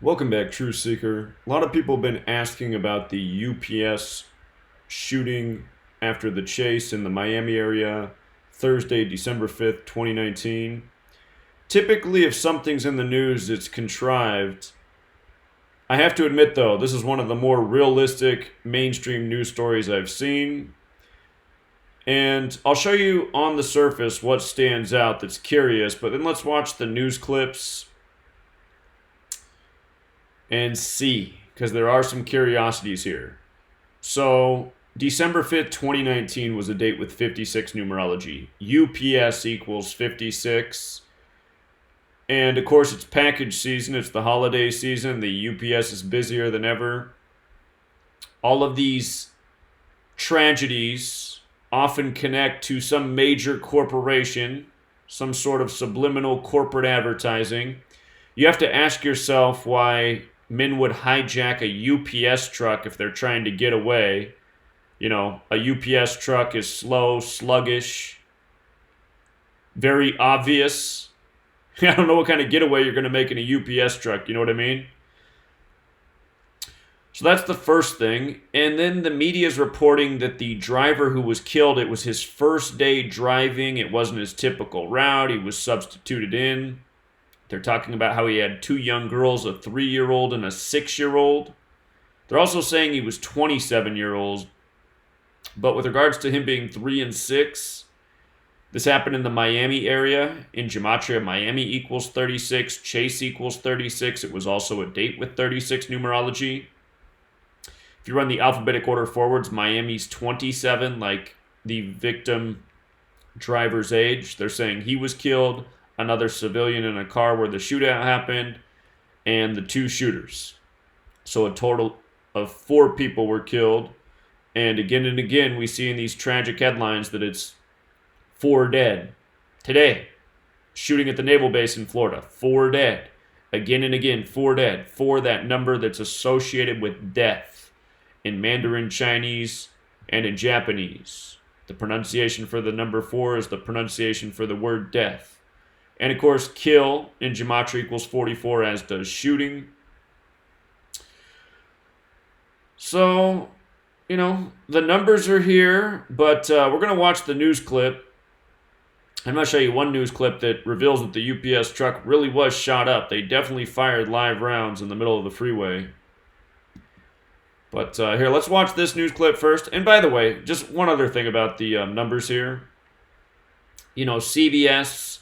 Welcome back, True Seeker. A lot of people have been asking about the UPS shooting after the chase in the Miami area, Thursday, December 5th, 2019. Typically, if something's in the news, it's contrived. I have to admit, though, this is one of the more realistic mainstream news stories I've seen. And I'll show you on the surface what stands out that's curious, but then let's watch the news clips and see, because there are some curiosities here. So, December 5th, 2019 was a date with 56 numerology. UPS equals 56. And of course, it's package season, it's the holiday season. The UPS is busier than ever. All of these tragedies often connect to some major corporation, some sort of subliminal corporate advertising. You have to ask yourself why men would hijack a UPS truck if they're trying to get away. You know, a UPS truck is slow, sluggish, very obvious. I don't know what kind of getaway you're going to make in a UPS truck, you know what I mean? So that's the first thing. And then the media is reporting that the driver who was killed, it was his first day driving. It wasn't his typical route. He was substituted in. They're talking about how he had two young girls, a 3-year-old and a 6-year-old. They're also saying he was 27 years old. But with regards to him being 3 and 6, this happened in the Miami area. In Gematria, Miami equals 36. Chase equals 36. It was also a date with 36 numerology. If you run the alphabetic order forwards, Miami's 27, like the victim driver's age. They're saying he was killed, another civilian in a car where the shootout happened, and the 2 shooters. So a total of 4 people were killed. And again, we see in these tragic headlines that it's 4 dead. Today, shooting at the naval base in Florida, 4 dead. Again and again, 4 dead. 4, that number that's associated with death in Mandarin Chinese and in Japanese. The pronunciation for the number 4 is the pronunciation for the word death. And of course, kill in Gematria equals 44, as does shooting. So, you know, the numbers are here, but we're going to watch the news clip. I'm going to show you one news clip that reveals that the UPS truck really was shot up. They definitely fired live rounds in the middle of the freeway. But here, let's watch this news clip first. And by the way, just one other thing about the numbers here. You know, CBS,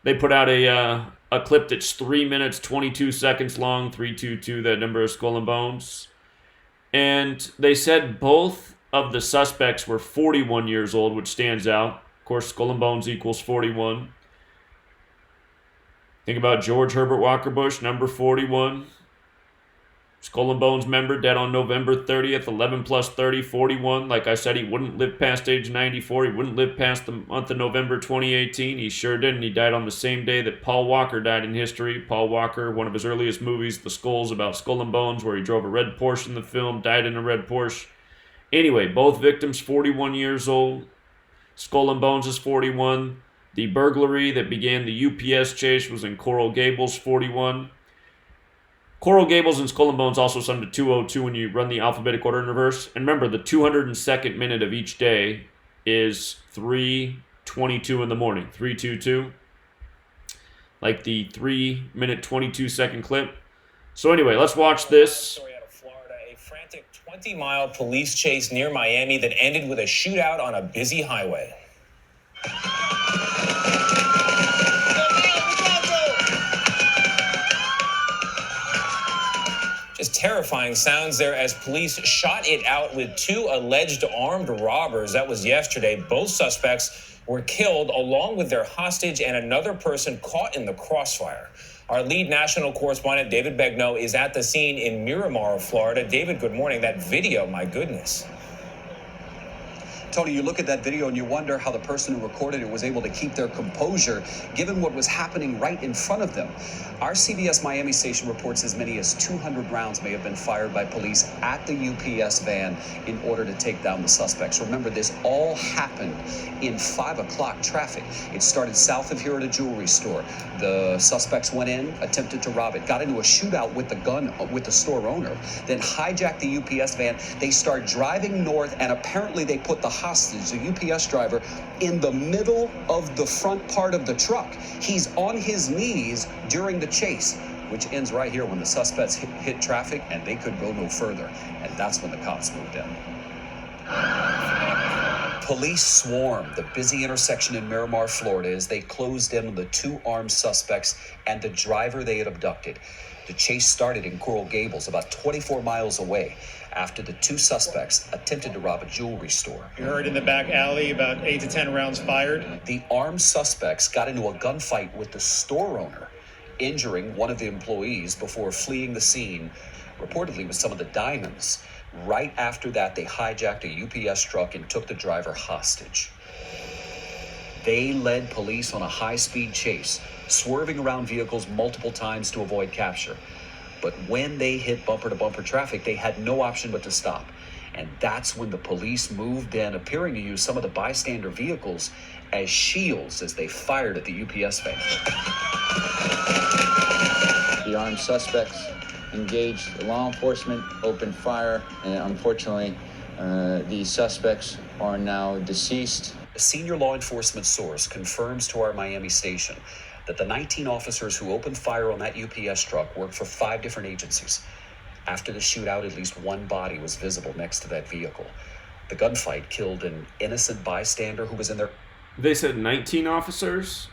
they put out a clip that's 3 minutes, 22 seconds long, 322, that number of skull and bones. And they said both of the suspects were 41 years old, which stands out. Of course, skull and bones equals 41. Think about George Herbert Walker Bush, number 41. Skull and Bones member, dead on November 30th, 11 plus 30, 41. Like I said, he wouldn't live past age 94. He wouldn't live past the month of November 2018. He sure didn't. He died on the same day that Paul Walker died in history. Paul Walker, one of his earliest movies, The Skulls, about Skull and Bones, where he drove a red Porsche in the film, died in a red Porsche. Anyway, both victims 41 years old. Skull and Bones is 41. The burglary that began the UPS chase was in Coral Gables, 41. Coral Gables and Skull and Bones also sum to 202 when you run the alphabetic order in reverse. And remember, the 202nd minute of each day is 3:22 in the morning. 322. Like the 3-minute, 22-second clip. So anyway, let's watch this. Story out of Florida, a frantic 20-mile police chase near Miami that ended with a shootout on a busy highway. Just terrifying sounds there as police shot it out with 2 alleged armed robbers. That was yesterday. Both suspects were killed along with their hostage and another person caught in the crossfire. Our lead national correspondent, David Begnaud, is at the scene in Miramar, Florida. David, good morning. That video, my goodness. Tony, you look at that video and you wonder how the person who recorded it was able to keep their composure given what was happening right in front of them. Our CBS Miami station reports as many as 200 rounds may have been fired by police at the UPS van in order to take down the suspects. Remember, this all happened in 5 o'clock traffic. It started south of here at a jewelry store. The suspects went in, attempted to rob it, got into a shootout with the store owner, then hijacked the UPS van. They start driving north, and apparently they put the hostage, the UPS driver, in the middle of the front part of the truck. He's on his knees during the chase, which ends right here when the suspects hit traffic, and they could go no further. And that's when the cops moved in. Police swarmed the busy intersection in Miramar, Florida, as they closed in on the 2 armed suspects and the driver they had abducted. The chase started in Coral Gables, about 24 miles away, after the 2 suspects attempted to rob a jewelry store. You heard in the back alley about 8 to 10 rounds fired. The armed suspects got into a gunfight with the store owner, injuring one of the employees before fleeing the scene, reportedly with some of the diamonds. Right after that, they hijacked a UPS truck and took the driver hostage. They led police on a high-speed chase, swerving around vehicles multiple times to avoid capture. But when they hit bumper-to-bumper traffic, they had no option but to stop. And that's when the police moved in, appearing to use some of the bystander vehicles as shields as they fired at the UPS van. The armed suspects engaged law enforcement, opened fire, and unfortunately, the suspects are now deceased. A senior law enforcement source confirms to our Miami station that the 19 officers who opened fire on that UPS truck worked for 5 different agencies. After the shootout, at least 1 body was visible next to that vehicle. The gunfight killed an innocent bystander who was in their... They said 19 officers?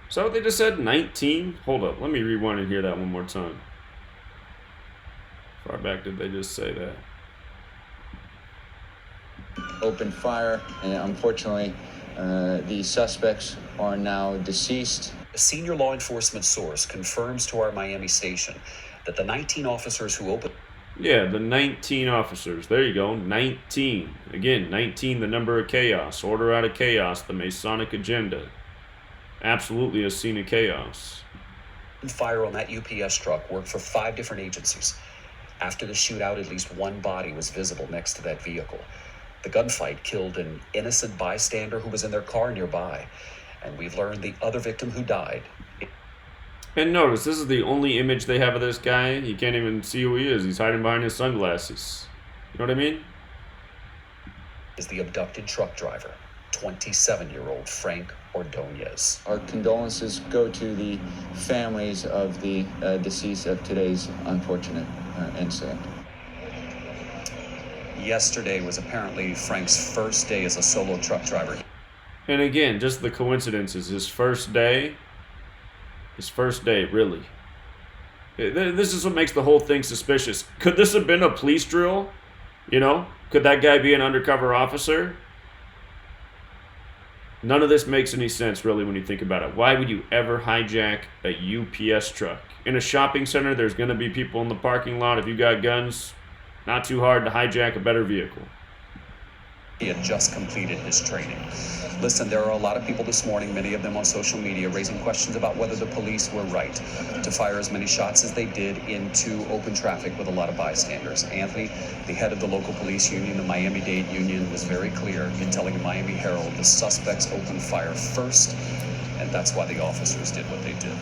Is that what they just said? 19? Hold up, let me rewind and hear that one more time. Far back did they just say that? Opened fire, and unfortunately, the suspects are now deceased. A senior law enforcement source confirms to our Miami station that the 19 officers who opened... Yeah, the 19 officers. There you go, 19. Again, 19, the number of chaos. Order out of chaos, the Masonic agenda. Absolutely a scene of chaos. Fire on that UPS truck worked for 5 different agencies. After the shootout, at least 1 body was visible next to that vehicle. The gunfight killed an innocent bystander who was in their car nearby. And we've learned the other victim who died. And notice, this is the only image they have of this guy. You can't even see who he is. He's hiding behind his sunglasses. You know what I mean? Is the abducted truck driver, 27-year-old Frank Ordonez. Our condolences go to the families of the deceased of today's unfortunate incident. Yesterday was apparently Frank's first day as a solo truck driver. And again, just the coincidences. His first day, really. This is what makes the whole thing suspicious. Could this have been a police drill? You know? Could that guy be an undercover officer? None of this makes any sense, really, when you think about it. Why would you ever hijack a UPS truck? In a shopping center, there's going to be people in the parking lot. If you got guns, not too hard to hijack a better vehicle. He had just completed his training. Listen, there are a lot of people this morning, many of them on social media, raising questions about whether the police were right to fire as many shots as they did into open traffic with a lot of bystanders. Anthony, the head of the local police union, the Miami-Dade Union, was very clear in telling the Miami Herald the suspects opened fire first, and that's why the officers did what they did.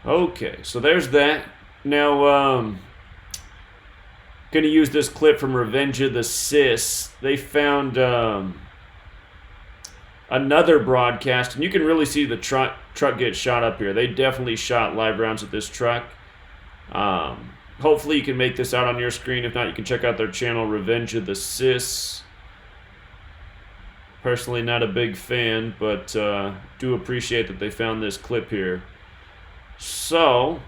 Okay, so there's that. Now, going to use this clip from Revenge of the Sis. They found another broadcast, and you can really see the truck get shot up here. They definitely shot live rounds at this truck. Hopefully you can make this out on your screen. If not, you can check out their channel, Revenge of the Sis. Personally, not a big fan, but do appreciate that they found this clip here. So,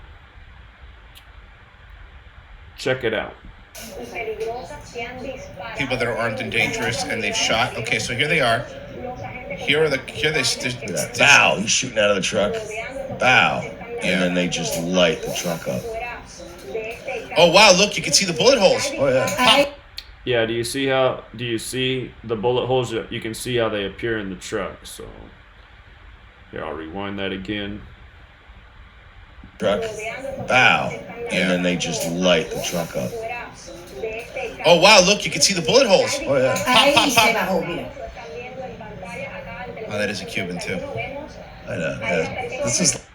check it out. People that are armed and dangerous, and they've shot. Okay, so here they are. Here they bow. He's shooting out of the truck. Bow, and then they just light the truck up. Oh wow! Look, you can see the bullet holes. Oh yeah. Pop. Yeah, do you see the bullet holes? You can see how they appear in the truck. So here, I'll rewind that again. Truck. Bow. And then they just light the truck up. Oh wow, look, you can see the bullet holes. Oh, yeah. Pop, pop, pop. Oh, that is a Cuban too. I know. Yeah. This is.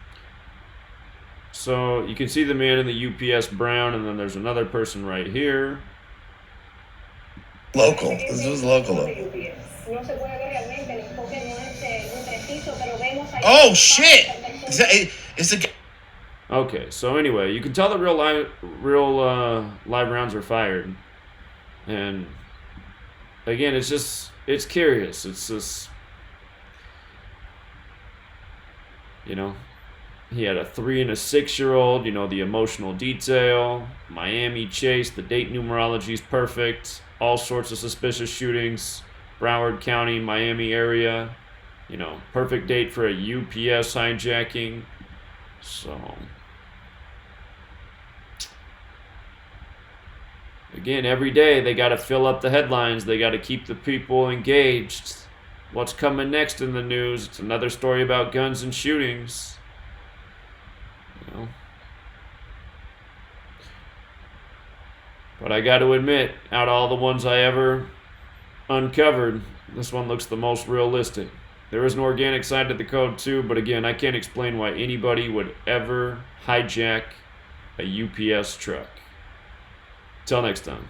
So you can see the man in the UPS brown, and then there's another person right here. Local. This was local though. Oh shit! Is the Okay, so anyway, you can tell that live rounds are fired, and again, it's curious. It's just, you know, he had a 3 and a 6-year-old. You know, the emotional detail, Miami chase, the date numerology is perfect. All sorts of suspicious shootings, Broward County, Miami area. You know, perfect date for a UPS hijacking. So, again, every day they got to fill up the headlines. They got to keep the people engaged. What's coming next in the news? It's another story about guns and shootings. You know. But I got to admit, out of all the ones I ever uncovered, this one looks the most realistic. There is an organic side to the code too, but again, I can't explain why anybody would ever hijack a UPS truck. Till next time.